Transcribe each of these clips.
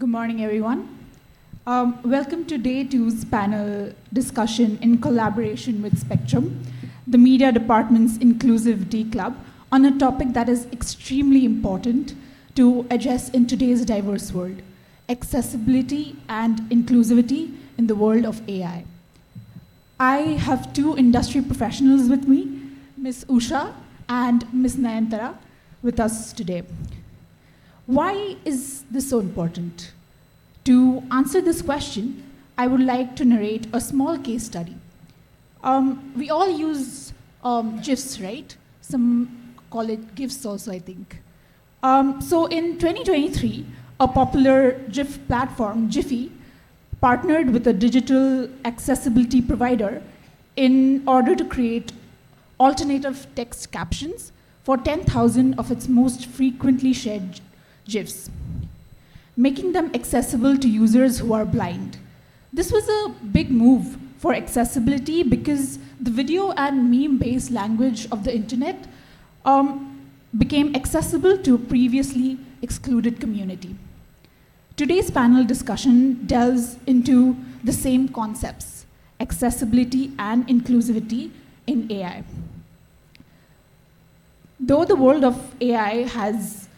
Good morning, everyone. Welcome to Day 2's panel discussion in collaboration with Spectrum, the Media Department's Inclusivity Club, on a topic that is extremely important to address in today's diverse world: accessibility and inclusivity in the world of AI. I have two industry professionals with me, Ms. USHA and Ms. NAYANTARA, with us today. Why is this so important? To answer this question, I would like to narrate a small case study. We all use GIFs, right? Some call it GIFs also, I think. So in 2023, a popular GIF platform, Jiffy, partnered with a digital accessibility provider in order to create alternative text captions for 10,000 of its most frequently shared GIFs, making them accessible to users who are blind. This was a big move for accessibility because the video and meme-based language of the internet became accessible to a previously excluded community. Today's panel discussion delves into the same concepts: accessibility and inclusivity in AI. Though the world of AI has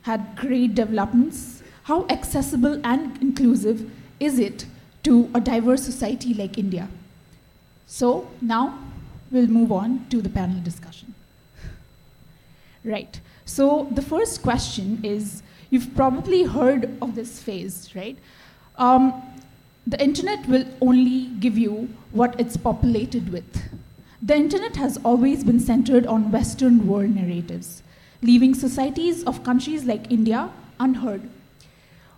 had great developments, how accessible and inclusive is it to a diverse society like India? So now we'll move on to the panel discussion. Right, so the first question is, you've probably heard of this phrase, right? The internet will only give you what it's populated with. The internet has always been centered on Western world narratives, leaving societies of countries like India unheard.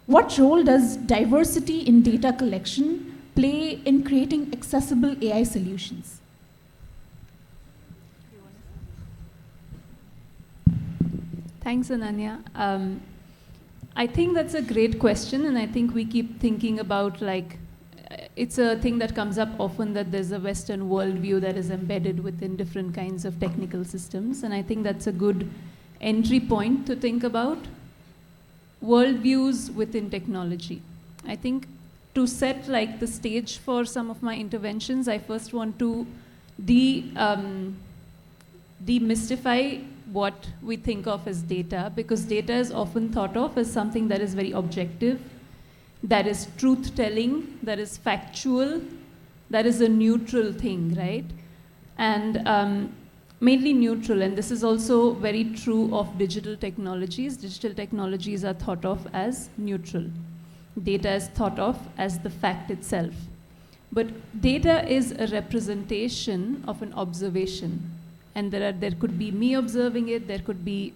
What role does diversity in data collection play in creating accessible AI solutions? Thanks, Ananya. I think that's a great question, and I think we keep thinking about, like, it's a thing that comes up often, that there's a Western worldview that is embedded within different kinds of technical systems, and I think that's a good entry point to think about worldviews within technology. I think to set like the stage for some of my interventions, I first want to demystify what we think of as data, because data is often thought of as something that is very objective, that is truth-telling, that is factual, that is a neutral thing, right? And mainly neutral, and this is also very true of digital technologies. Digital technologies are thought of as neutral. Data is thought of as the fact itself. But data is a representation of an observation. And there could be me observing it, there could be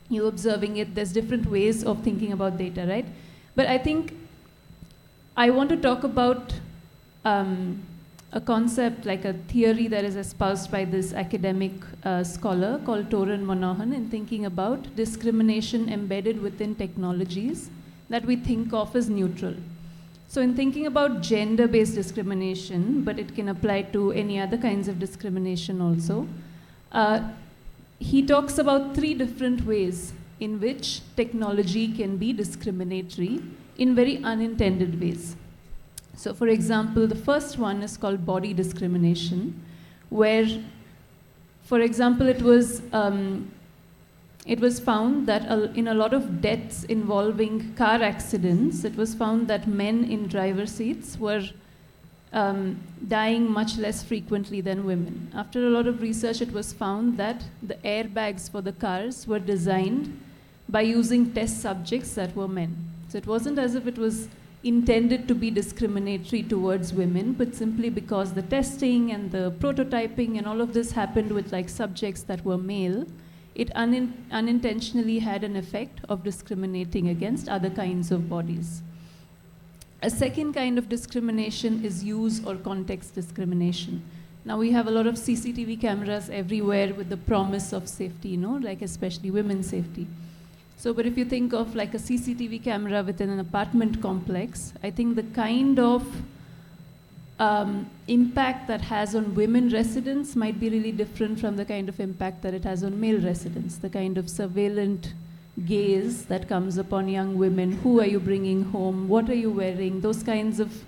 you observing it. There's different ways of thinking about data, right? But I think I want to talk about a concept, like a theory that is espoused by this academic scholar called Toran Monohan, in thinking about discrimination embedded within technologies that we think of as neutral. So in thinking about gender-based discrimination, but it can apply to any other kinds of discrimination also, he talks about 3 different ways in which technology can be discriminatory in very unintended ways. So for example, the first one is called body discrimination, where, for example, it was found that in a lot of deaths involving car accidents, it was found that men in driver seats were dying much less frequently than women. After a lot of research, it was found that the airbags for the cars were designed by using test subjects that were men. So it wasn't as if it was intended to be discriminatory towards women, but simply because the testing and the prototyping and all of this happened with like subjects that were male, it unintentionally had an effect of discriminating against other kinds of bodies. A second kind of discrimination is use or context discrimination. Now we have a lot of CCTV cameras everywhere with the promise of safety, you know, like especially women's safety. So, but if you think of like a CCTV camera within an apartment complex, I think the kind of impact that has on women residents might be really different from the kind of impact that it has on male residents. The kind of surveillance gaze that comes upon young women. Who are you bringing home? What are you wearing? Those kinds of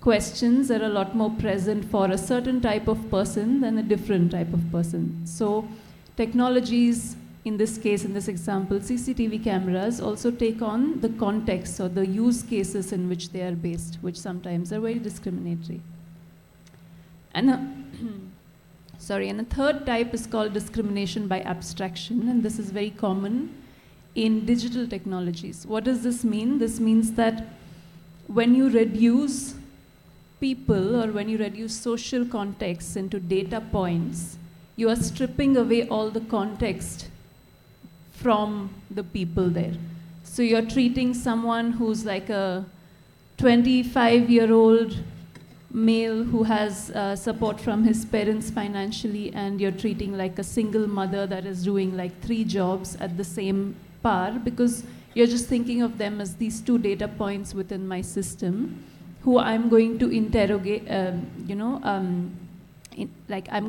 questions are a lot more present for a certain type of person than a different type of person. So technologies, in this case, in this example, CCTV cameras also take on the context or the use cases in which they are based, which sometimes are very discriminatory. And and a third type is called discrimination by abstraction, and this is very common in digital technologies. What does this mean? This means that when you reduce people or when you reduce social contexts into data points, you are stripping away all the context from the people there. So you're treating someone who's like a 25-year-old male who has support from his parents financially, and you're treating like a single mother that is doing like 3 jobs at the same par, because you're just thinking of them as these 2 data points within my system who I'm going to interrogate, I'm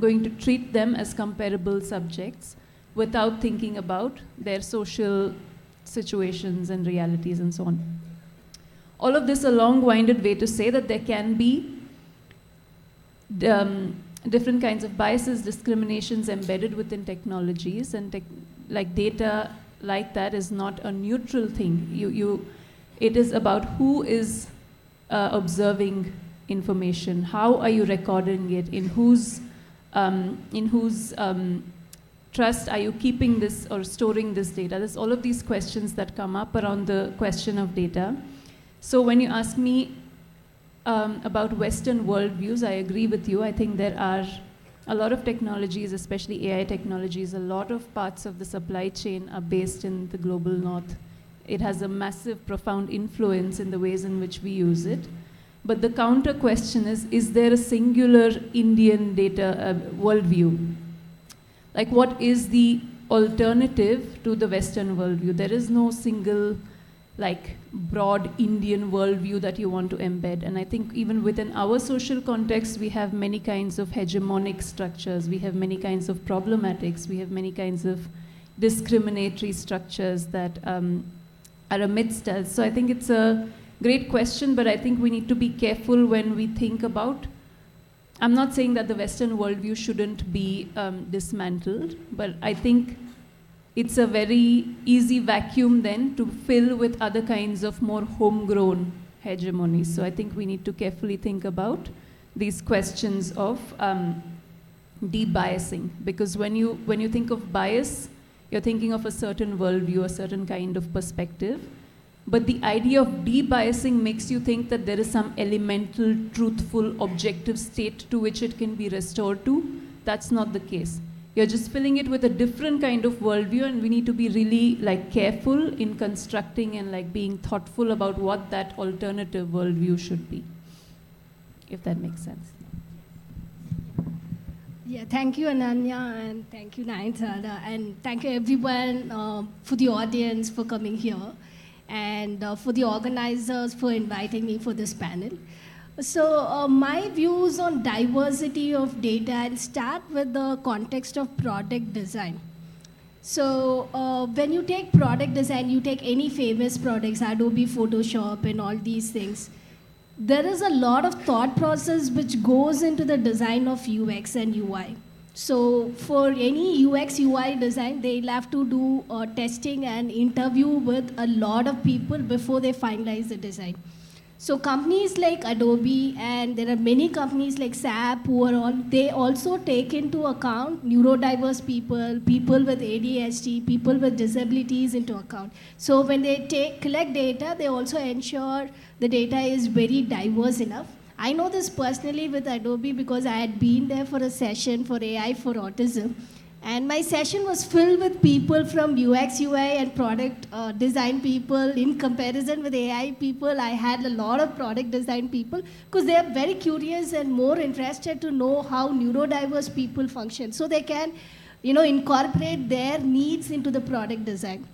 going to treat them as comparable subjects without thinking about their social situations and realities and so on. All of this a long-winded way to say that there can be different kinds of biases, discriminations embedded within technologies, and data like that is not a neutral thing. It is about who is observing information, how are you recording it, in whose trust are you keeping this or storing this data. There's all of these questions that come up around the question of data. So when you ask me about Western worldviews, I agree with you. I think there are a lot of technologies, especially AI technologies, a lot of parts of the supply chain are based in the global north. It has a massive, profound influence in the ways in which we use it. But the counter question is there a singular Indian data worldview? Like, what is the alternative to the Western worldview? There is no single, like, broad Indian worldview that you want to embed. And I think even within our social context, we have many kinds of hegemonic structures. We have many kinds of problematics. We have many kinds of discriminatory structures that are amidst us. So I think it's a great question, but I think we need to be careful when we think about. I'm not saying that the Western worldview shouldn't be dismantled, but I think it's a very easy vacuum then to fill with other kinds of more homegrown hegemonies. So I think we need to carefully think about these questions of de-biasing, because when you think of bias, you're thinking of a certain worldview, a certain kind of perspective. But the idea of de-biasing makes you think that there is some elemental, truthful, objective state to which it can be restored to. That's not the case. You're just filling it with a different kind of worldview, and we need to be really careful in constructing and being thoughtful about what that alternative worldview should be, if that makes sense. Yeah, thank you, Ananya, and thank you, Nayantara, and thank you everyone for the audience for coming here, and for the organizers for inviting me for this panel. So my views on diversity of data, I'll start with the context of product design. So when you take product design, you take any famous products, Adobe Photoshop and all these things, there is a lot of thought process which goes into the design of UX and UI. So for any UX UI design, they'll have to do testing and interview with a lot of people before they finalize the design. So companies like Adobe, and there are many companies like SAP who are on, they also take into account neurodiverse people, people with ADHD, people with disabilities into account. So when they collect data, they also ensure the data is very diverse enough. I know this personally with Adobe because I had been there for a session for AI for Autism. And my session was filled with people from UX, UI, and product design people. In comparison with AI people, I had a lot of product design people because they are very curious and more interested to know how neurodiverse people function. So they can, incorporate their needs into the product design.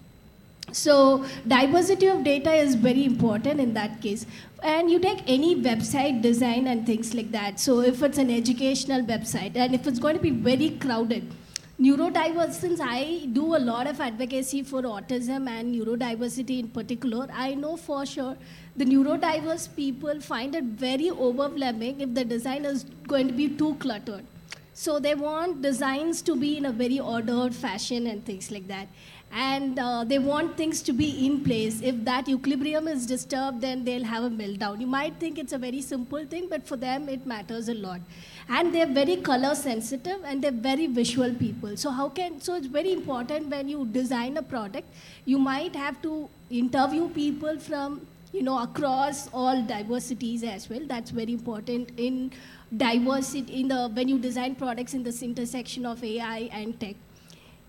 So diversity of data is very important in that case. And you take any website design and things like that. So if it's an educational website, and if it's going to be very crowded, Neurodiverse, I do a lot of advocacy for autism and neurodiversity in particular. I know for sure the neurodiverse people find it very overwhelming if the design is going to be too cluttered. So they want designs to be in a very ordered fashion and things like that. And they want things to be in place. If that equilibrium is disturbed, then they'll have a meltdown. You might think it's a very simple thing, but for them it matters a lot. And they're very color sensitive and they're very visual people. So it's very important when you design a product, you might have to interview people from across all diversities as well. That's very important in diversity when you design products in this intersection of AI and tech.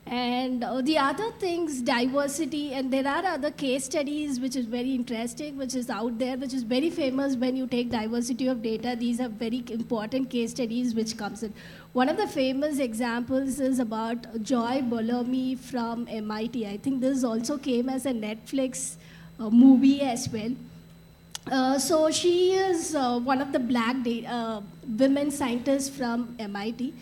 And the other things, diversity, and there are other case studies which is very interesting, which is out there, which is very famous when you take diversity of data. These are very important case studies which comes in. One of the famous examples is about Joy Bolomi from MIT. I think this also came as a Netflix movie as well. So she is one of the black women scientists from MIT,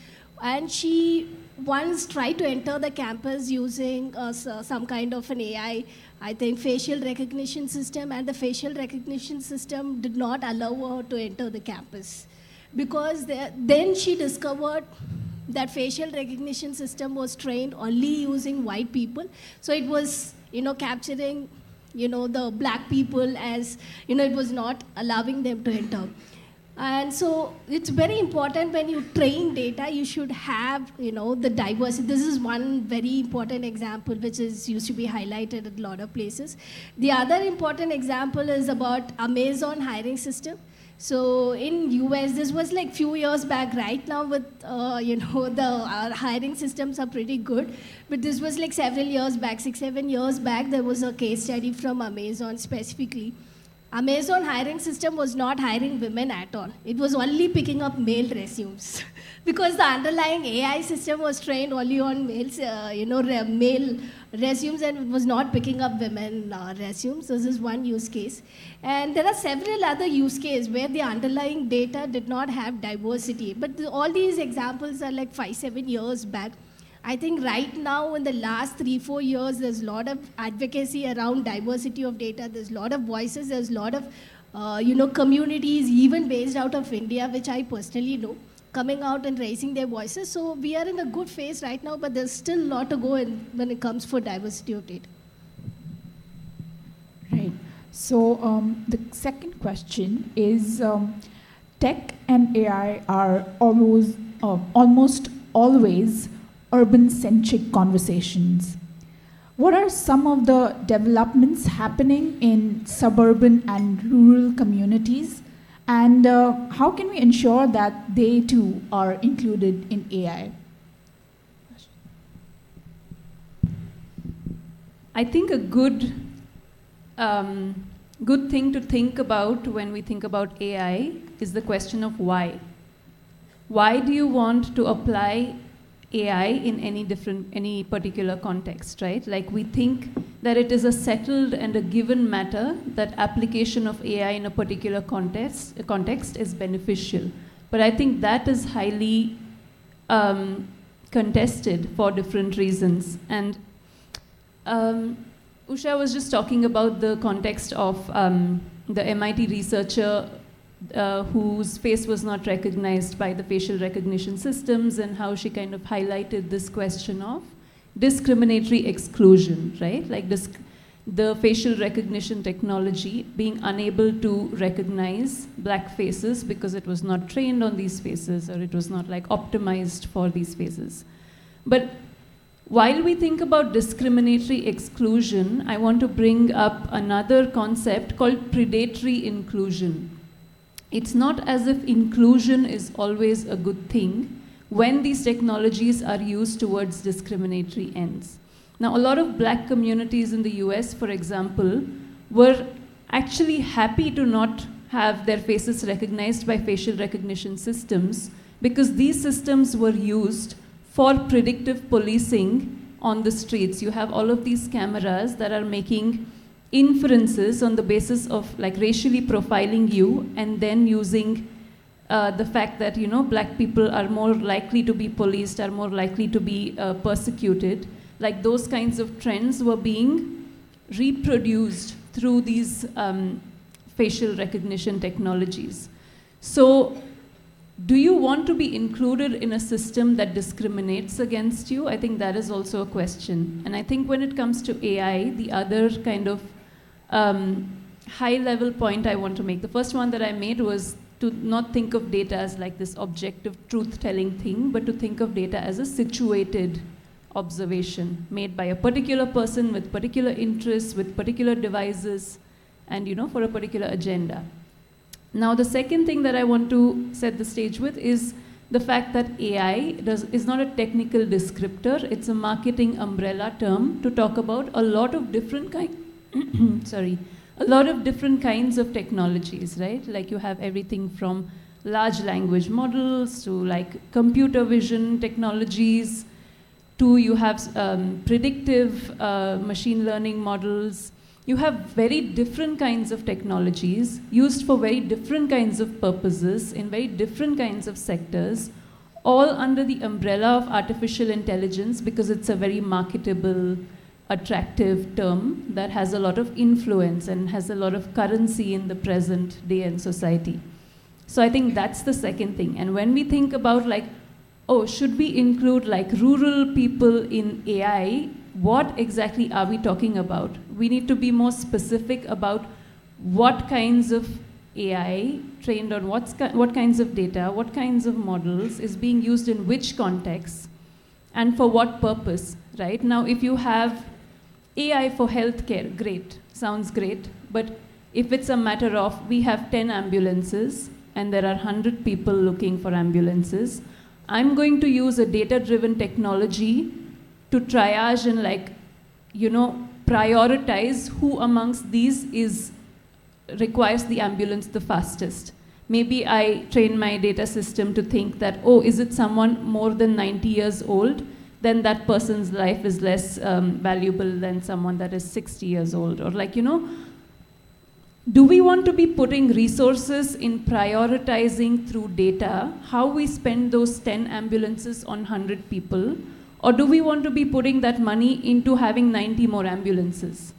and she once tried to enter the campus using some kind of an AI, I think facial recognition system, and the facial recognition system did not allow her to enter the campus. Because then she discovered that facial recognition system was trained only using white people. So it was, capturing, the black people as, it was not allowing them to enter. And so it's very important when you train data, you should have, the diversity. This is one very important example which is used to be highlighted at a lot of places. The other important example is about Amazon hiring system. So in US, this was like few years back. Right now with, the hiring systems are pretty good. But this was like several years back, 6-7 years back, there was a case study from Amazon specifically. Amazon hiring system was not hiring women at all. It was only picking up male resumes. Because the underlying AI system was trained only on males, male resumes, and it was not picking up women resumes. This is one use case. And there are several other use cases where the underlying data did not have diversity. But all these examples are like 5-7 years back. I think right now in the last 3-4 years, there's a lot of advocacy around diversity of data. There's a lot of voices. There's a lot of, communities, even based out of India, which I personally know, coming out and raising their voices. So we are in a good phase right now, but there's still a lot to go when it comes for diversity of data. Right. So the second question is, tech and AI are almost always urban-centric conversations. What are some of the developments happening in suburban and rural communities, and how can we ensure that they too are included in AI? I think a good thing to think about when we think about AI is the question of why. Why do you want to apply AI in any particular context, right? Like we think that it is a settled and a given matter that application of AI in a particular context is beneficial. But I think that is highly contested for different reasons. And Usha was just talking about the context of the MIT researcher whose face was not recognized by the facial recognition systems, and how she kind of highlighted this question of discriminatory exclusion, right? Like the facial recognition technology being unable to recognize black faces because it was not trained on these faces, or it was not like optimized for these faces. But while we think about discriminatory exclusion, I want to bring up another concept called predatory inclusion. It's not as if inclusion is always a good thing when these technologies are used towards discriminatory ends. Now, a lot of black communities in the US, for example, were actually happy to not have their faces recognized by facial recognition systems, because these systems were used for predictive policing on the streets. You have all of these cameras that are making inferences on the basis of like racially profiling you, and then using the fact that, you know, black people are more likely to be policed, are more likely to be persecuted, like those kinds of trends were being reproduced through these facial recognition technologies. So do you want to be included in a system that discriminates against you? I think that is also a question. And I think when it comes to AI, the other kind of high-level point I want to make, the first one that I made was to not think of data as like this objective truth-telling thing, but to think of data as a situated observation made by a particular person with particular interests, with particular devices, and, you know, for a particular agenda. Now, the second thing that I want to set the stage with is the fact that AI is not a technical descriptor. It's a marketing umbrella term to talk about a lot of different kinds of technologies, right? Like you have everything from large language models to like computer vision technologies to you have predictive machine learning models. You have very different kinds of technologies used for very different kinds of purposes in very different kinds of sectors, all under the umbrella of artificial intelligence, because it's a very marketable, attractive term that has a lot of influence and has a lot of currency in the present day in society. So I think that's the second thing. And when we think about like, oh, should we include like rural people in AI? What exactly are we talking about? We need to be more specific about what kinds of AI trained on what kinds of data, what kinds of models is being used in which context, and for what purpose, right? Now, if you have AI for healthcare, great, sounds great, but if it's a matter of we have 10 ambulances and there are 100 people looking for ambulances, I'm going to use a data-driven technology to triage and like, you know, prioritize who amongst these requires the ambulance the fastest. Maybe I train my data system to think that, oh, is it someone more than 90 years old? Then that person's life is less valuable than someone that is 60 years old. Or like, you know, do we want to be putting resources in prioritizing through data how we spend those 10 ambulances on 100 people? Or do we want to be putting that money into having 90 more ambulances?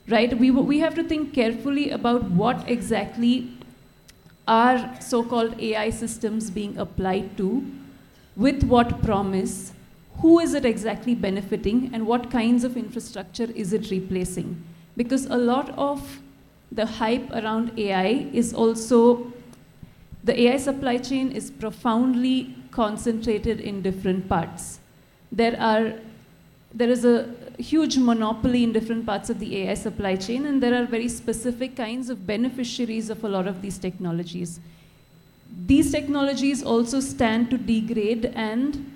Right? We have to think carefully about what exactly are so-called AI systems being applied to, with what promise, who is it exactly benefiting, and what kinds of infrastructure is it replacing? Because a lot of the hype around AI is also, the AI supply chain is profoundly concentrated in different parts. There is a huge monopoly in different parts of the AI supply chain, and there are very specific kinds of beneficiaries of a lot of these technologies. These technologies also stand to degrade and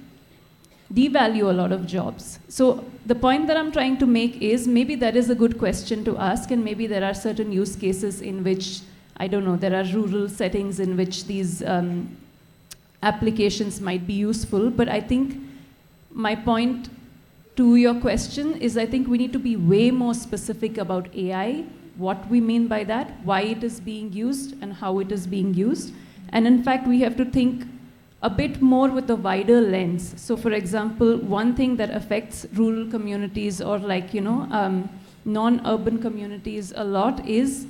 devalue a lot of jobs. So the point that I'm trying to make is maybe that is a good question to ask, and maybe there are certain use cases in which, I don't know, there are rural settings in which these applications might be useful, but I think my point to your question is I think we need to be way more specific about AI, what we mean by that, why it is being used, and how it is being used. And in fact, we have to think a bit more with a wider lens. So for example, one thing that affects rural communities or like, you know, non-urban communities a lot is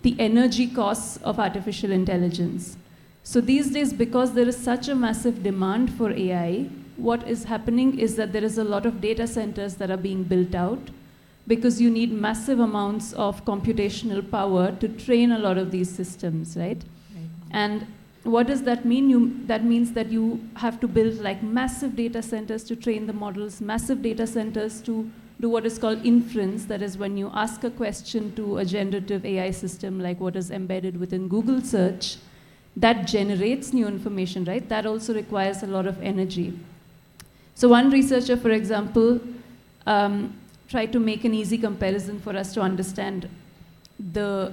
the energy costs of artificial intelligence. So these days, because there is such a massive demand for AI, what is happening is that there is a lot of data centers that are being built out because you need massive amounts of computational power to train a lot of these systems, right? And what does that mean? That means that you have to build like massive data centers to train the models, massive data centers to do what is called inference. That is when you ask a question to a generative AI system, like what is embedded within Google search, that generates new information, right? That also requires a lot of energy. So one researcher, for example, tried to make an easy comparison for us to understand the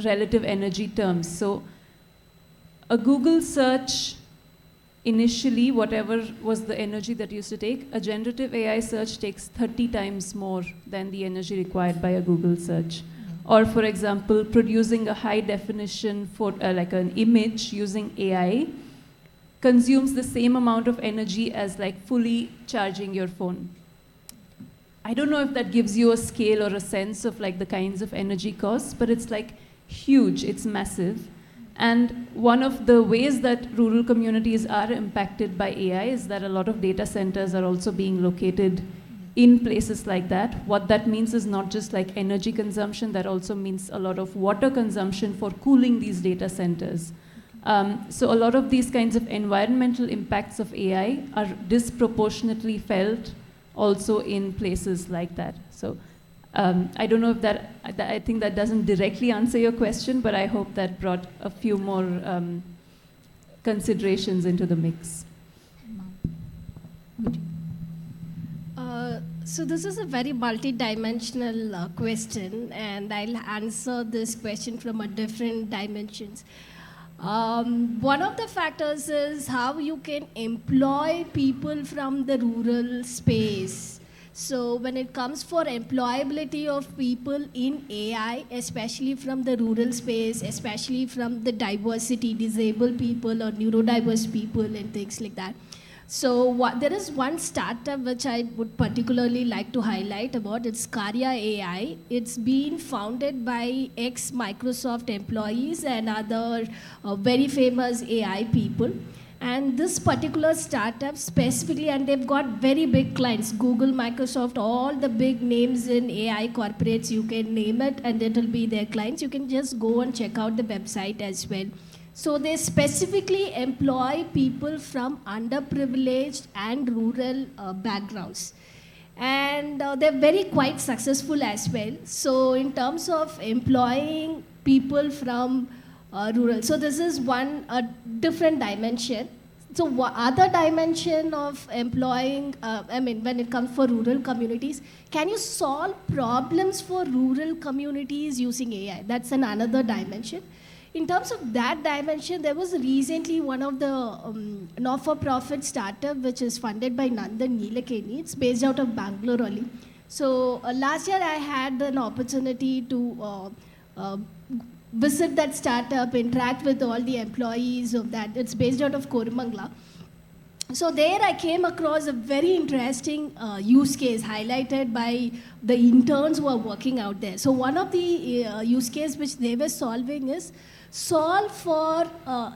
relative energy terms. So a Google search, initially, whatever was the energy that used to take, a generative AI search takes 30 times more than the energy required by a Google search. Or for example, producing a high definition like an image using AI consumes the same amount of energy as like fully charging your phone. I don't know if that gives you a scale or a sense of like the kinds of energy costs, but it's like huge, it's massive. And one of the ways that rural communities are impacted by AI is that a lot of data centers are also being located in places like that. What that means is not just like energy consumption, that also means a lot of water consumption for cooling these data centers. So a lot of these kinds of environmental impacts of AI are disproportionately felt also in places like that. So I don't know if I think that doesn't directly answer your question, but I hope that brought a few more considerations into the mix. So this is a very multi-dimensional question, and I'll answer this question from a different dimensions. One of the factors is how you can employ people from the rural space. So when it comes for employability of people in AI, especially from the rural space, especially from the diversity, disabled people or neurodiverse people and things like that. So there is one startup which I would particularly like to highlight about. It's Karya AI. It's been founded by ex-Microsoft employees and other very famous AI people. And this particular startup specifically, and they've got very big clients, Google, Microsoft, all the big names in AI corporates, you can name it, and it will be their clients. You can just go and check out the website as well. So they specifically employ people from underprivileged and rural backgrounds. And they're very quite successful as well. So in terms of employing people from rural, so this is a different dimension. So other dimension of employing, when it comes for rural communities, can you solve problems for rural communities using AI? That's another dimension. In terms of that dimension, there was recently one of the not-for-profit startup which is funded by Nandan Nilekani. It's based out of Bangalore only. So last year I had an opportunity to visit that startup, interact with all the employees of that. It's based out of Koramangala. So there I came across a very interesting use case highlighted by the interns who are working out there. So one of the use case which they were solving is solve for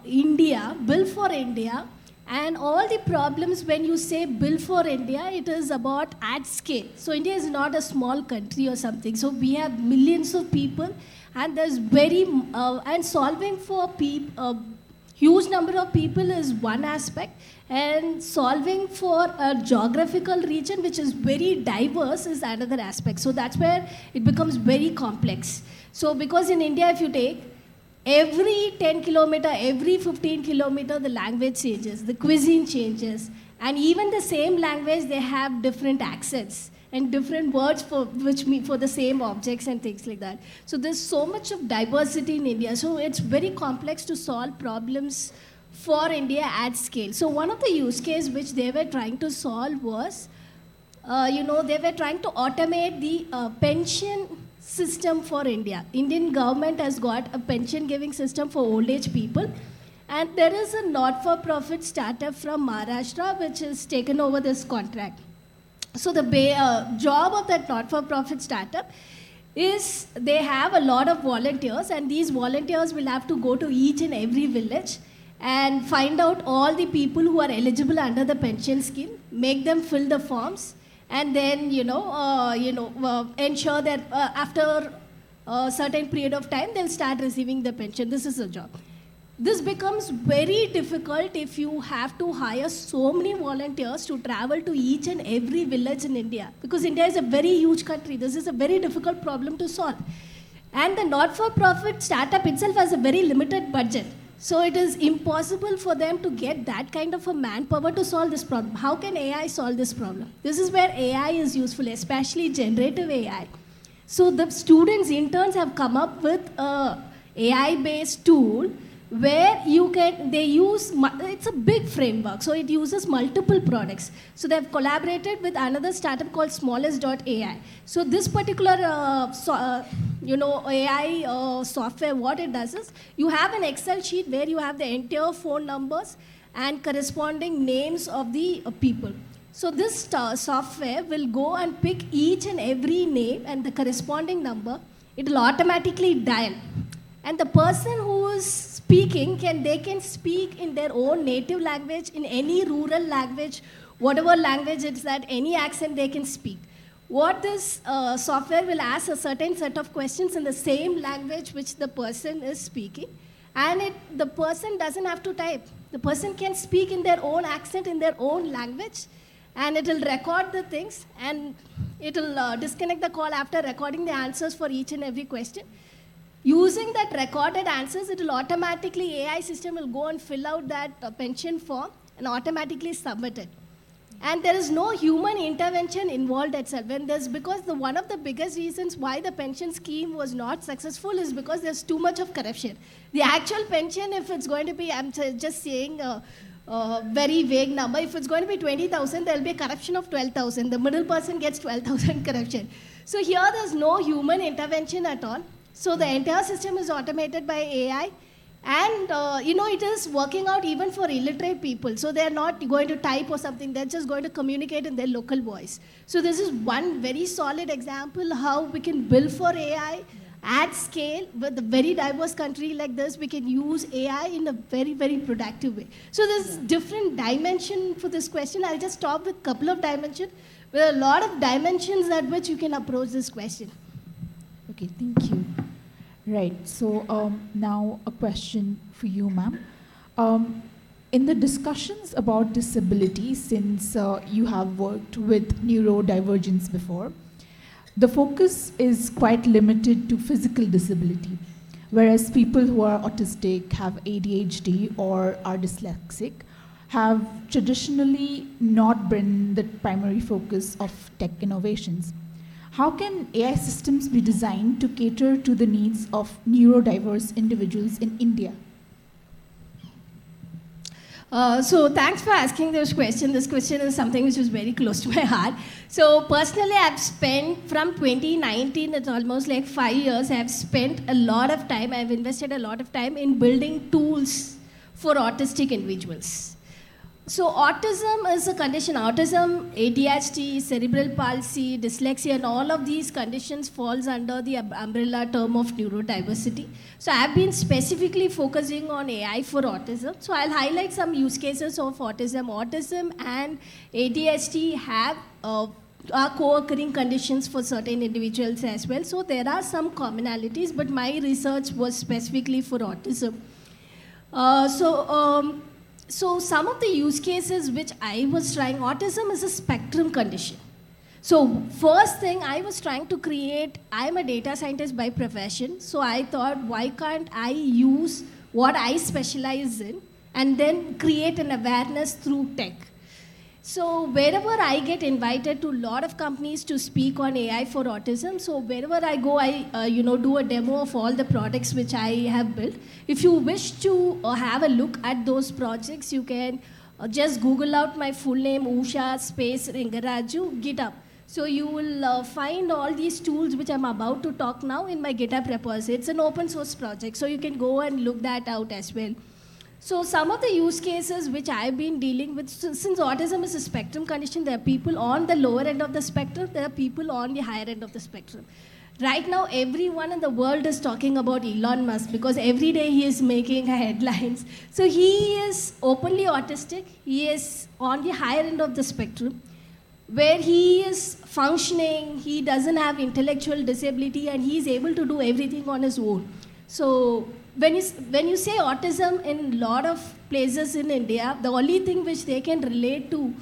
India, bill for India, and all the problems when you say bill for India, it is about at scale. So India is not a small country or something. So we have millions of people, and there's and solving for huge number of people is one aspect, and solving for a geographical region which is very diverse is another aspect. So that's where it becomes very complex. So because in India, if you take every 10 kilometer, every 15 kilometer, the language changes, the cuisine changes, and even the same language, they have different accents and different words for the same objects and things like that. So there's so much of diversity in India. So it's very complex to solve problems for India at scale. So one of the use cases which they were trying to solve was, they were trying to automate the pension system for India. Indian government has got a pension giving system for old age people. And there is a not-for-profit startup from Maharashtra which has taken over this contract. So the job of that not-for-profit startup is they have a lot of volunteers, and these volunteers will have to go to each and every village and find out all the people who are eligible under the pension scheme, make them fill the forms, and then ensure that after a certain period of time they'll start receiving the pension. This is a job. This becomes very difficult if you have to hire so many volunteers to travel to each and every village in India, because India is a very huge country. This is a very difficult problem to solve. And the not-for-profit startup itself has a very limited budget. So it is impossible for them to get that kind of a manpower to solve this problem. How can AI solve this problem? This is where AI is useful, especially generative AI. So the students, interns have come up with a AI-based tool where they use, it's a big framework, so it uses multiple products. So they've collaborated with another startup called smallest.ai. So this particular AI software, what it does is, you have an Excel sheet where you have the entire phone numbers and corresponding names of the people. So this software will go and pick each and every name and the corresponding number. It will automatically dial. And the person who is speaking, they can speak in their own native language, in any rural language, whatever language it's that, any accent they can speak. What this software will ask a certain set of questions in the same language which the person is speaking. And the person doesn't have to type. The person can speak in their own accent, in their own language, and it will record the things, and it will disconnect the call after recording the answers for each and every question. Using that recorded answers, it will automatically, AI system will go and fill out that pension form and automatically submit it. And there is no human intervention involved itself. Because one of the biggest reasons why the pension scheme was not successful is because there's too much of corruption. The actual pension, if it's going to be, I'm just saying a very vague number, if it's going to be 20,000, there'll be a corruption of 12,000. The middle person gets 12,000 corruption. So here there's no human intervention at all. So the entire system is automated by AI. And, it is working out even for illiterate people. So they're not going to type or something. They're just going to communicate in their local voice. So this is one very solid example how we can build for AI at scale with a very diverse country like this. We can use AI in a very, very productive way. So there's different dimension for this question. I'll just stop with a couple of dimensions. There are a lot of dimensions at which you can approach this question. Okay, thank you. Right, so now a question for you, ma'am. In the discussions about disability, since you have worked with neurodivergence before, the focus is quite limited to physical disability, whereas people who are autistic, have ADHD, or are dyslexic have traditionally not been the primary focus of tech innovations. How can AI systems be designed to cater to the needs of neurodiverse individuals in India? So thanks for asking this question. This question is something which is very close to my heart. So personally, I've spent from 2019, it's almost like 5 years, I've spent a lot of time, I've invested a lot of time in building tools for autistic individuals. So autism is a condition. Autism, ADHD, cerebral palsy, dyslexia, and all of these conditions falls under the umbrella term of neurodiversity. So I've been specifically focusing on AI for autism. So I'll highlight some use cases of autism. Autism and ADHD are co-occurring conditions for certain individuals as well. So there are some commonalities, but my research was specifically for autism. So some of the use cases which I was trying, autism is a spectrum condition. So first thing I was trying to create, I'm a data scientist by profession, so I thought, why can't I use what I specialize in and then create an awareness through tech? So wherever I get invited to a lot of companies to speak on AI for autism, so wherever I go, I do a demo of all the products which I have built. If you wish to have a look at those projects, you can just Google out my full name, USHA space RENGARAJU, GitHub. So you will find all these tools which I'm about to talk now in my GitHub repository. It's an open source project, so you can go and look that out as well. So some of the use cases which I've been dealing with, since autism is a spectrum condition, there are people on the lower end of the spectrum, there are people on the higher end of the spectrum. Right now, everyone in the world is talking about Elon Musk because every day he is making headlines. So he is openly autistic, he is on the higher end of the spectrum, where he is functioning, he doesn't have intellectual disability, and he is able to do everything on his own. So when you say autism in a lot of places in India, the only thing which they can relate to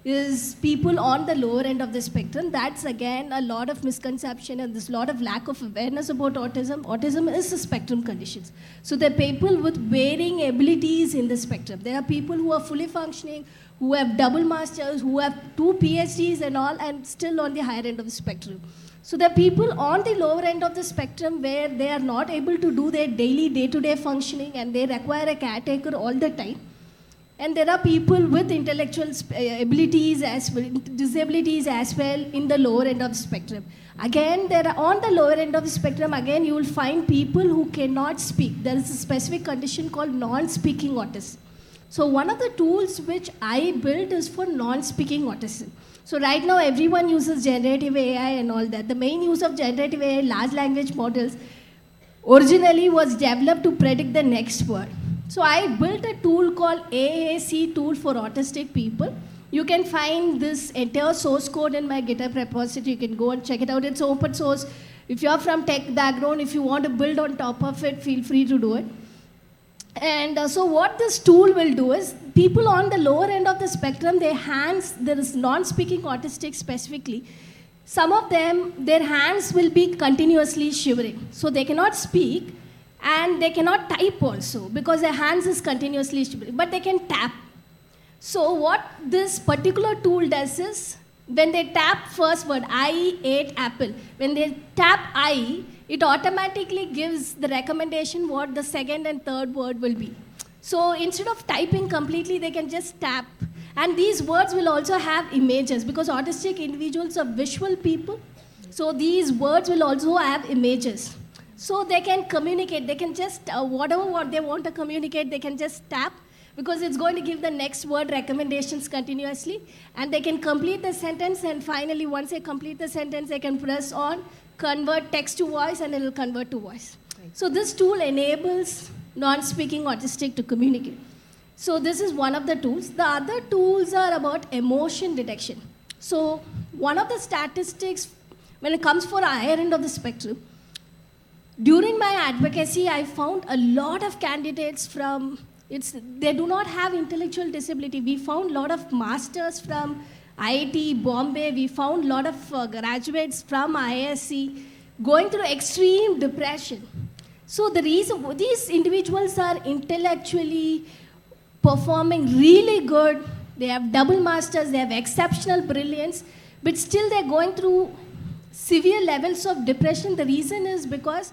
is people on the lower end of the spectrum. That's again a lot of misconception, and there's a lot of lack of awareness about autism. Autism is a spectrum condition. So there are people with varying abilities in the spectrum. There are people who are fully functioning, who have double masters, who have 2 PhDs and all, and still on the higher end of the spectrum. So there are people on the lower end of the spectrum where they are not able to do their daily day-to-day functioning and they require a caretaker all the time. And there are people with intellectual abilities as well, disabilities as well in the lower end of the spectrum. Again, there are on the lower end of the spectrum, again, you will find people who cannot speak. There is a specific condition called non-speaking autism. So one of the tools which I built is for non-speaking autism. So right now, everyone uses generative AI and all that. The main use of generative AI, large language models, originally was developed to predict the next word. So I built a tool called AAC tool for autistic people. You can find this entire source code in my GitHub repository. You can go and check it out. It's open source. If you're from tech background, if you want to build on top of it, feel free to do it. And so what this tool will do is, people on the lower end of the spectrum, their hands, there is non-speaking autistic specifically, some of them, their hands will be continuously shivering. So they cannot speak and they cannot type also because their hands is continuously shivering, but they can tap. So what this particular tool does is, when they tap first word, I ate apple, when they tap I, it automatically gives the recommendation what the second and third word will be. So instead of typing completely, they can just tap. And these words will also have images because autistic individuals are visual people. So these words will also have images. So they can communicate. They can just, whatever what they want to communicate, they can just tap because it's going to give the next word recommendations continuously. And they can complete the sentence. And finally, once they complete the sentence, they can press on, convert text to voice, and it will convert to voice. Right. So this tool enables non-speaking autistic to communicate. So this is one of the tools. The other tools are about emotion detection. So one of the statistics, when it comes for higher end of the spectrum, during my advocacy, I found a lot of candidates from, they do not have intellectual disability. We found a lot of masters from IIT, Bombay. We found a lot of graduates from ISC going through extreme depression. So the reason, these individuals are intellectually performing really good. They have double masters, they have exceptional brilliance, but still they're going through severe levels of depression. The reason is because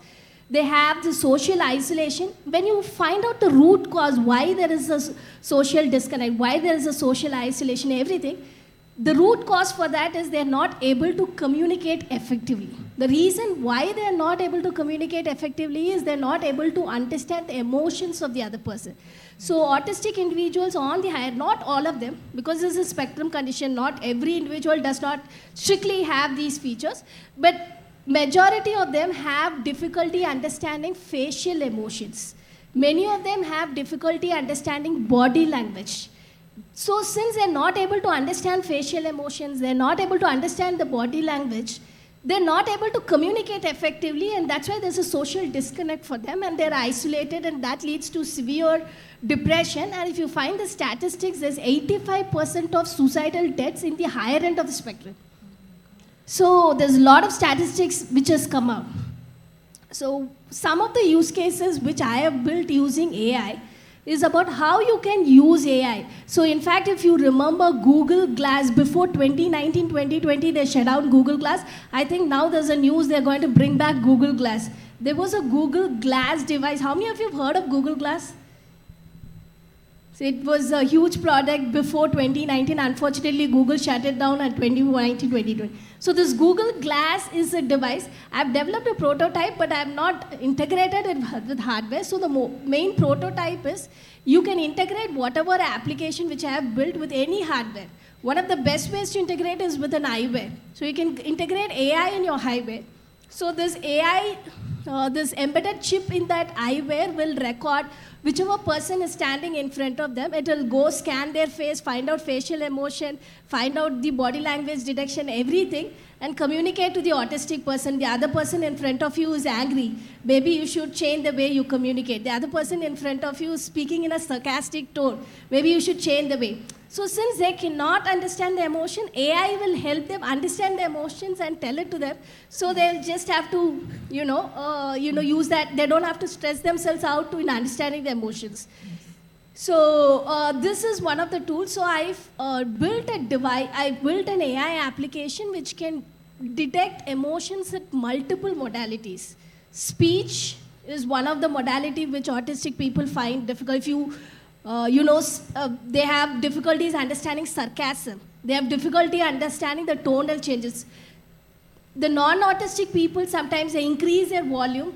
they have the social isolation. When you find out the root cause, why there is a social disconnect, why there is a social isolation, everything, the root cause for that is they're not able to communicate effectively. The reason why they're not able to communicate effectively is they're not able to understand the emotions of the other person. So autistic individuals on the higher, not all of them, because this is a spectrum condition, not every individual does not strictly have these features, but majority of them have difficulty understanding facial emotions. Many of them have difficulty understanding body language. So since they're not able to understand facial emotions, they're not able to understand the body language, they're not able to communicate effectively, and that's why there's a social disconnect for them, and they're isolated, and that leads to severe depression. And if you find the statistics, there's 85% of suicidal deaths in the higher end of the spectrum. So there's a lot of statistics which has come out. So some of the use cases which I have built using AI is about how you can use AI. So in fact, if you remember Google Glass, before 2019, 2020, they shut down Google Glass. I think now there's a news they're going to bring back Google Glass. There was a Google Glass device. How many of you have heard of Google Glass? So it was a huge product before 2019. Unfortunately, Google shut it down at 2019, 2020. So this Google Glass is a device. I've developed a prototype, but I've not integrated it with hardware. So the main prototype is you can integrate whatever application which I have built with any hardware. One of the best ways to integrate is with an eyewear. So you can integrate AI in your eyewear. So this AI, this embedded chip in that eyewear will record whichever person is standing in front of them. It will go scan their face, find out facial emotion, find out the body language detection, everything, and communicate to the autistic person. The other person in front of you is angry. Maybe you should change the way you communicate. The other person in front of you is speaking in a sarcastic tone. Maybe you should change the way. So since they cannot understand the emotion, AI will help them understand the emotions and tell it to them. So they'll just have to, use that. They don't have to stress themselves out in understanding the emotions. So this is one of the tools. So I've built a device. I built an AI application which can detect emotions at multiple modalities. Speech is one of the modality which autistic people find difficult. If you, they have difficulties understanding sarcasm. They have difficulty understanding the tonal changes. The non-autistic people, sometimes they increase their volume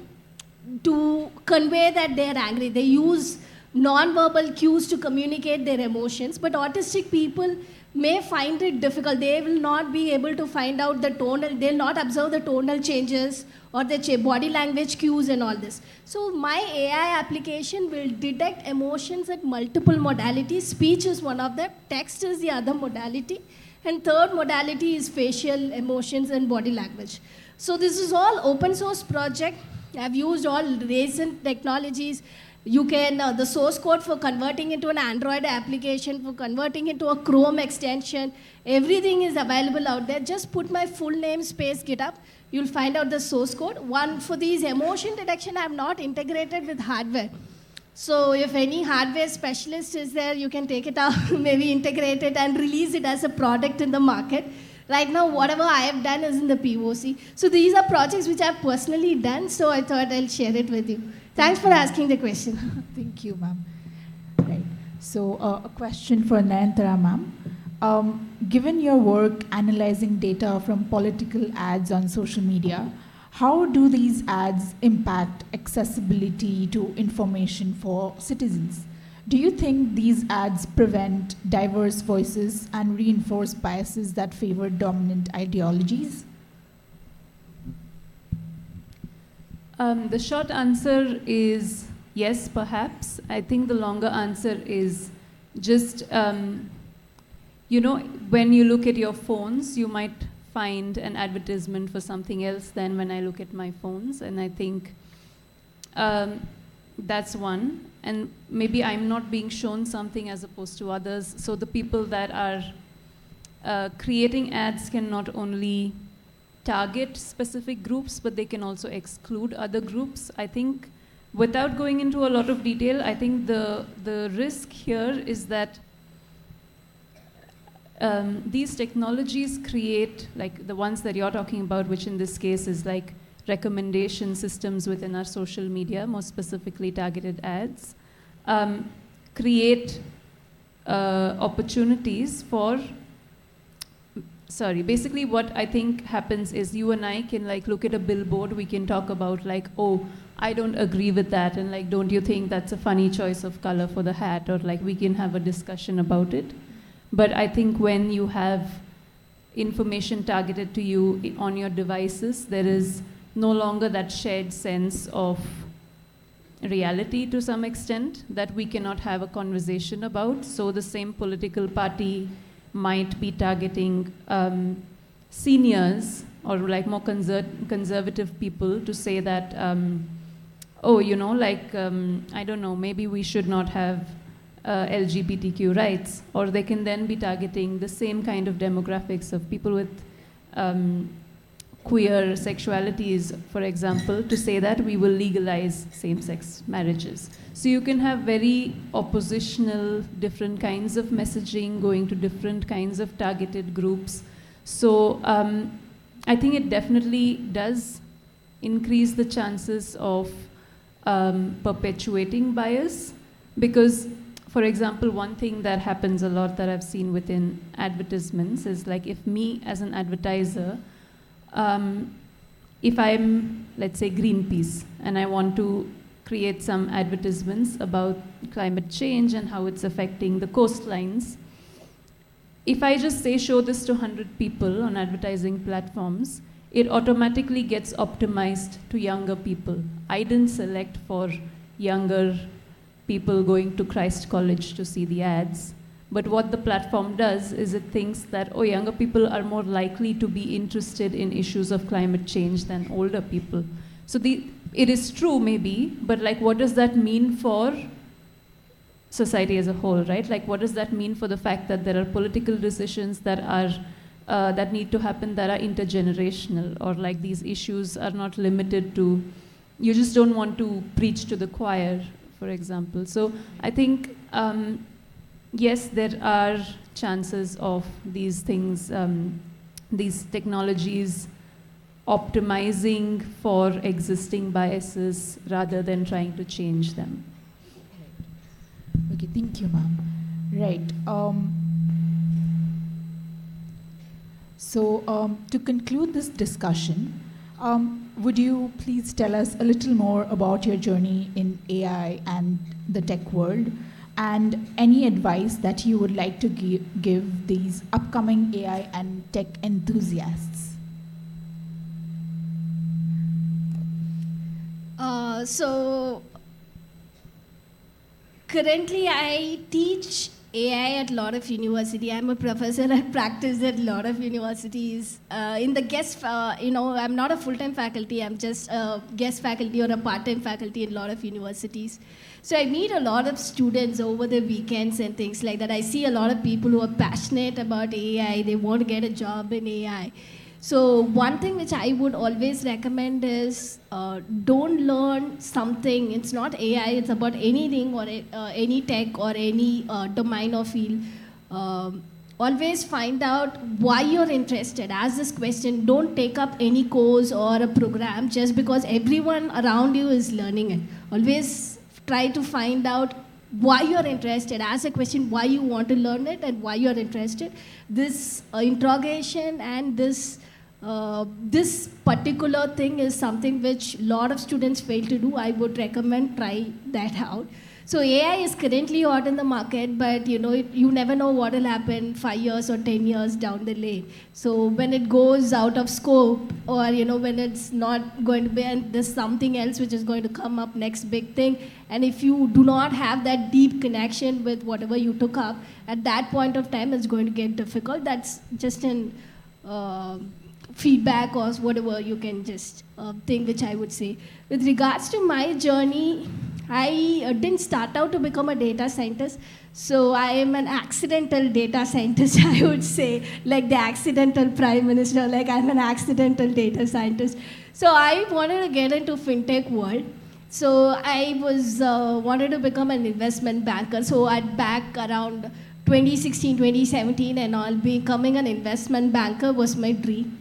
to convey that they're angry. They use non-verbal cues to communicate their emotions, but autistic people may find it difficult. They will not be able to find out the tonal, they'll not observe the tonal changes or the body language cues and all this. So my AI application will detect emotions at multiple modalities. Speech is one of them, text is the other modality, and third modality is facial emotions and body language. So this is all open source project. I've used all recent technologies. You can, the source code for converting into an Android application, for converting into a Chrome extension, everything is available out there. Just put my full name space GitHub. You'll find out the source code. One, for these emotion detection, I have not integrated with hardware. So if any hardware specialist is there, you can take it out, maybe integrate it and release it as a product in the market. Right now, whatever I have done is in the POC. So these are projects which I've personally done, so I thought I'll share it with you. Thanks for asking the question. Thank you, ma'am. Right. So a question for Nayantara, ma'am. Given your work analyzing data from political ads on social media, how do these ads impact accessibility to information for citizens? Do you think these ads prevent diverse voices and reinforce biases that favor dominant ideologies? The short answer is yes, perhaps. I think the longer answer is just, when you look at your phones, you might find an advertisement for something else than when I look at my phones. And I think that's one. And maybe I'm not being shown something as opposed to others. So the people that are creating ads can not only target specific groups, but they can also exclude other groups. I think, without going into a lot of detail, I think the risk here is that these technologies create, like the ones that you're talking about, which in this case is like recommendation systems within our social media, more specifically targeted ads, create opportunities for basically what I think happens is you and I can like look at a billboard, we can talk about like, oh, I don't agree with that, and like, don't you think that's a funny choice of color for the hat, or like we can have a discussion about it. But I think when you have information targeted to you on your devices, there is no longer that shared sense of reality to some extent that we cannot have a conversation about. So the same political party might be targeting seniors or like more conservative people to say that, oh, I don't know, maybe we should not have LGBTQ rights. Or they can then be targeting the same kind of demographics of people with queer sexualities, for example, to say that we will legalize same-sex marriages. So you can have very oppositional, different kinds of messaging going to different kinds of targeted groups. So I think it definitely does increase the chances of perpetuating bias, because, for example, one thing that happens a lot that I've seen within advertisements is like, if me as an advertiser, if I'm, let's say, Greenpeace, and I want to create some advertisements about climate change and how it's affecting the coastlines, if I just say, show this to 100 people on advertising platforms, it automatically gets optimized to younger people. I didn't select for younger people going to Christ College to see the ads. But what the platform does is it thinks that, oh, younger people are more likely to be interested in issues of climate change than older people. So it is true, maybe, but like, what does that mean for society as a whole, right? Like, what does that mean for the fact that there are political decisions that are that need to happen that are intergenerational, or like these issues are not limited to, you just don't want to preach to the choir, for example. So I think, yes, there are chances of these things, these technologies optimizing for existing biases rather than trying to change them. Okay, thank you, ma'am. Right. To conclude this discussion, would you please tell us a little more about your journey in AI and the tech world, and any advice that you would like to give these upcoming AI and tech enthusiasts? So currently I teach AI at a lot of university. I'm a professor. I practice at a lot of universities. In the guest, I'm not a full-time faculty. I'm just a guest faculty or a part-time faculty in a lot of universities. So I meet a lot of students over the weekends and things like that. I see a lot of people who are passionate about AI. They want to get a job in AI. So one thing which I would always recommend is don't learn something. It's not AI, it's about anything or any tech or any domain or field. Always find out why you're interested. Ask this question. Don't take up any course or a program just because everyone around you is learning it. Always try to find out why you're interested. Ask a question why you want to learn it and why you're interested. This interrogation and this particular thing is something which a lot of students fail to do. I would recommend try that out. So AI is currently hot in the market, but you never know what will happen 5 years or 10 years down the lane. So when it goes out of scope, or when it's not going to be, and there's something else which is going to come up, next big thing, and if you do not have that deep connection with whatever you took up, at that point of time it's going to get difficult. That's just an feedback or whatever you can just think, which I would say. With regards to my journey, I didn't start out to become a data scientist. So I am an accidental data scientist, I would say, like the accidental prime minister, like I'm an accidental data scientist. So I wanted to get into fintech world. So I was wanted to become an investment banker. So I'd back around 2016, 2017 and all, becoming an investment banker was my dream.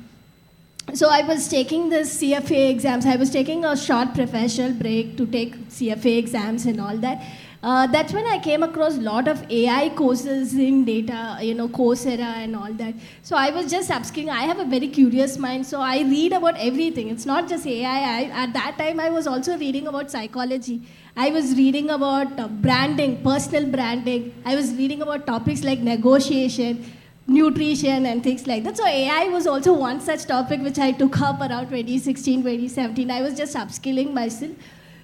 So I was taking the CFA exams. I was taking a short professional break to take CFA exams and all that. That's when I came across a lot of AI courses in data, Coursera and all that. So I was just upskilling. I have a very curious mind, so I read about everything. It's not just AI. At that time, I was also reading about psychology. I was reading about branding, personal branding. I was reading about topics like negotiation, nutrition and things like that. So AI was also one such topic which I took up around 2016, 2017. I was just upskilling myself.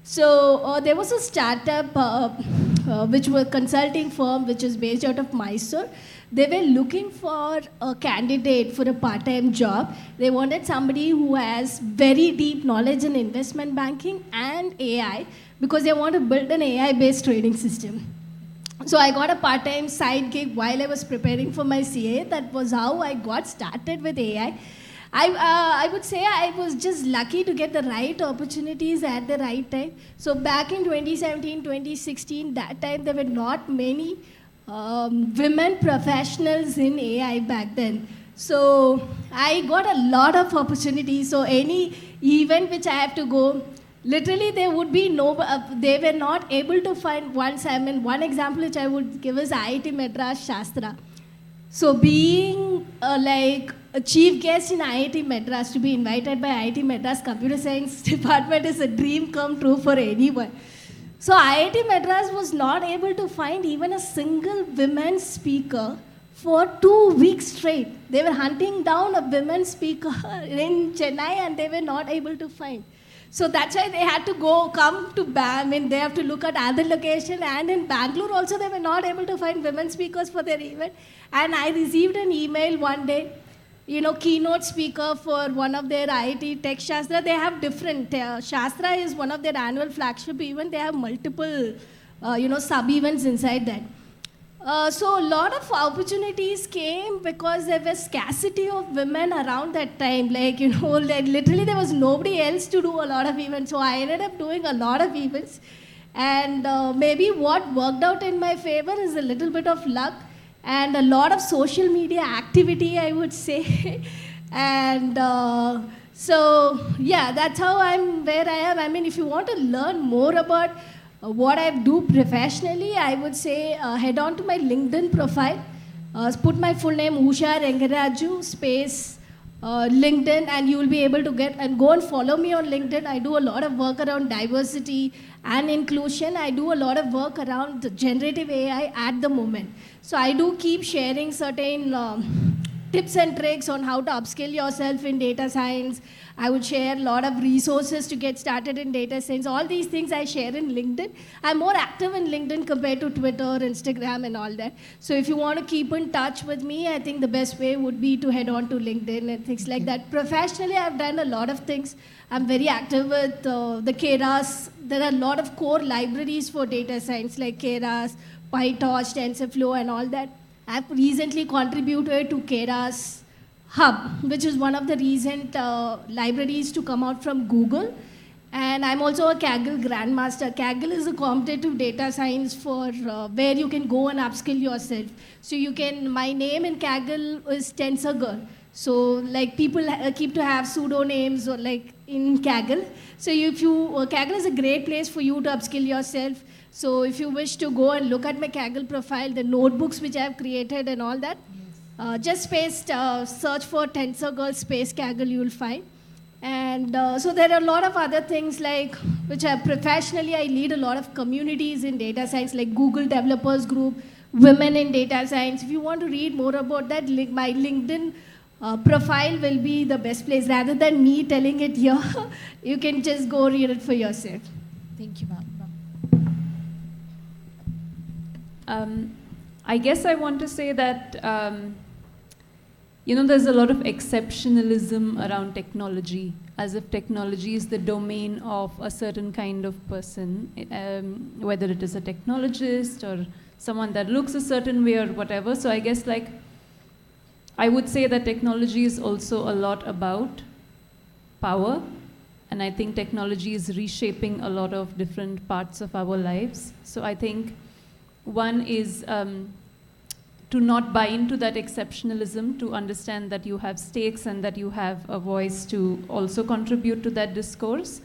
So there was a startup which was a consulting firm which is based out of Mysore. They were looking for a candidate for a part-time job. They wanted somebody who has very deep knowledge in investment banking and AI because they want to build an AI-based trading system. So I got a part-time side gig while I was preparing for my CA. That was how I got started with AI. I would say I was just lucky to get the right opportunities at the right time. So back in 2017, 2016, that time there were not many women professionals in AI back then. So I got a lot of opportunities. So any event which I have to go, literally, there would be they were not able to find one example which I would give is IIT Madras Shastra. So being like a chief guest in IIT Madras, to be invited by IIT Madras Computer Science Department is a dream come true for anyone. So IIT Madras was not able to find even a single women speaker for 2 weeks straight. They were hunting down a women speaker in Chennai and they were not able to find. So that's why they had to come to they have to look at other location, and in Bangalore also they were not able to find women speakers for their event. And I received an email one day, keynote speaker for one of their IIT Tech Shastra. They have different, Shastra is one of their annual flagship event. They have multiple, sub-events inside that. So a lot of opportunities came because there was scarcity of women around that time. Like literally there was nobody else to do a lot of events. So I ended up doing a lot of events. And maybe what worked out in my favor is a little bit of luck and a lot of social media activity, I would say. And so, yeah, that's how I'm where I am. I mean, if you want to learn more about what I do professionally, I would say head on to my LinkedIn profile. Put my full name, USHA RENGARAJU, space LinkedIn, and you will be able to get, and go and follow me on LinkedIn. I do a lot of work around diversity and inclusion. I do a lot of work around the generative AI at the moment. So I do keep sharing certain tips and tricks on how to upskill yourself in data science. I would share a lot of resources to get started in data science. All these things I share in LinkedIn. I'm more active in LinkedIn compared to Twitter, Instagram, and all that. So if you want to keep in touch with me, I think the best way would be to head on to LinkedIn and things like that. Professionally, I've done a lot of things. I'm very active with the Keras. There are a lot of core libraries for data science like Keras, PyTorch, TensorFlow, and all that. I've recently contributed to Keras Hub, which is one of the recent libraries to come out from Google. And I'm also a Kaggle Grandmaster. Kaggle is a competitive data science for where you can go and upskill yourself. So you can, my name in Kaggle is TensorGirl. So like people keep to have pseudonames or like in Kaggle. So if you, Kaggle is a great place for you to upskill yourself. So if you wish to go and look at my Kaggle profile, the notebooks which I have created and all that, just search for TensorGirl space Kaggle, you will find. And so there are a lot of other things like, which I professionally, I lead a lot of communities in data science like Google Developers Group, Women in Data Science. If you want to read more about that, my LinkedIn profile will be the best place. Rather than me telling it here, you can just go read it for yourself. Thank you, ma'am. I guess I want to say that, there's a lot of exceptionalism around technology, as if technology is the domain of a certain kind of person, whether it is a technologist or someone that looks a certain way or whatever. So I guess I would say that technology is also a lot about power. And I think technology is reshaping a lot of different parts of our lives. So I think one is to not buy into that exceptionalism, to understand that you have stakes and that you have a voice to also contribute to that discourse.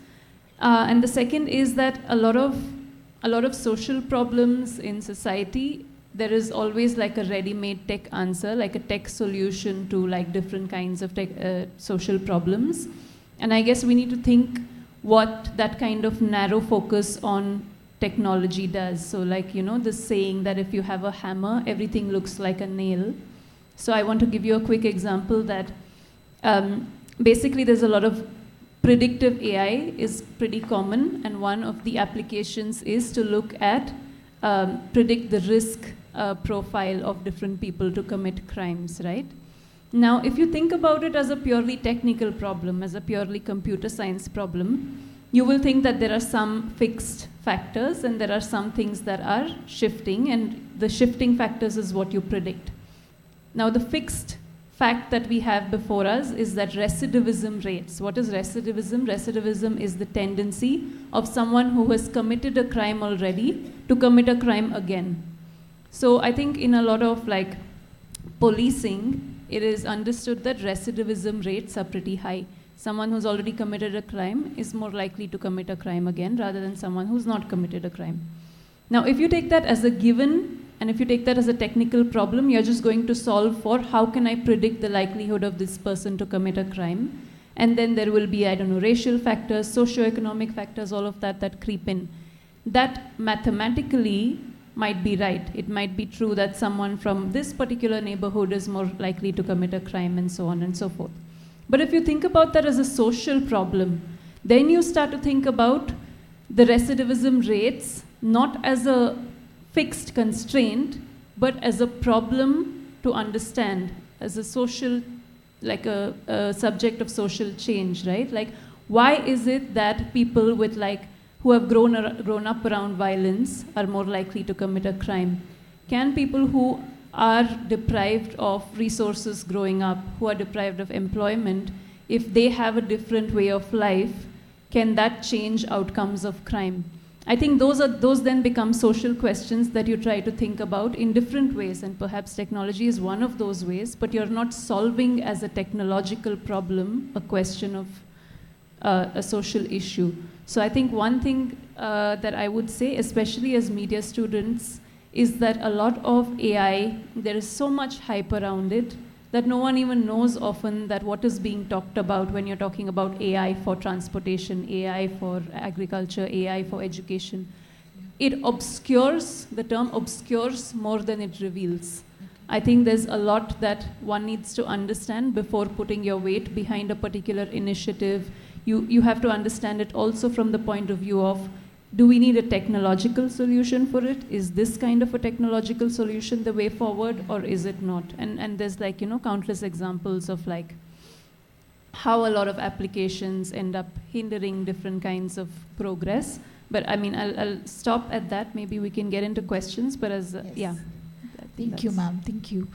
And the second is that a lot of social problems in society, there is always like a ready-made tech answer, like a tech solution to like different kinds of social problems. And I guess we need to think what that kind of narrow focus on technology does. So like, the saying that if you have a hammer, everything looks like a nail. So I want to give you a quick example that basically there's a lot of predictive AI is pretty common, and one of the applications is to look at, predict the risk profile of different people to commit crimes, right? Now, if you think about it as a purely technical problem, as a purely computer science problem, you will think that there are some fixed factors and there are some things that are shifting, and the shifting factors is what you predict. Now, the fixed fact that we have before us is that recidivism rates. What is recidivism? Recidivism is the tendency of someone who has committed a crime already to commit a crime again. So I think in a lot of like policing, it is understood that recidivism rates are pretty high. Someone who's already committed a crime is more likely to commit a crime again rather than someone who's not committed a crime. Now, if you take that as a given, and if you take that as a technical problem, you're just going to solve for how can I predict the likelihood of this person to commit a crime. And then there will be, I don't know, racial factors, socioeconomic factors, all of that creep in. That mathematically might be right. It might be true that someone from this particular neighborhood is more likely to commit a crime and so on and so forth. But if you think about that as a social problem, then you start to think about the recidivism rates not as a fixed constraint, but as a problem to understand, as a social, like a subject of social change, right? Like, why is it that people with who have grown up around violence are more likely to commit a crime? Can people who are deprived of resources growing up, who are deprived of employment, if they have a different way of life, can that change outcomes of crime? I think those then become social questions that you try to think about in different ways, and perhaps technology is one of those ways, but you're not solving as a technological problem a question of a social issue. So I think one thing that I would say, especially as media students, is that a lot of AI, there is so much hype around it that no one even knows often that what is being talked about when you're talking about AI for transportation, AI for agriculture, AI for education. It obscures, the term obscures more than it reveals. I think there's a lot that one needs to understand before putting your weight behind a particular initiative. You have to understand it also from the point of view of, do we need a technological solution for it? Is this kind of a technological solution the way forward, or is it not? And there's like, countless examples of like how a lot of applications end up hindering different kinds of progress. But I mean, I'll stop at that. Maybe we can get into questions, but as, Yes. yeah. Thank you, ma'am. Thank you.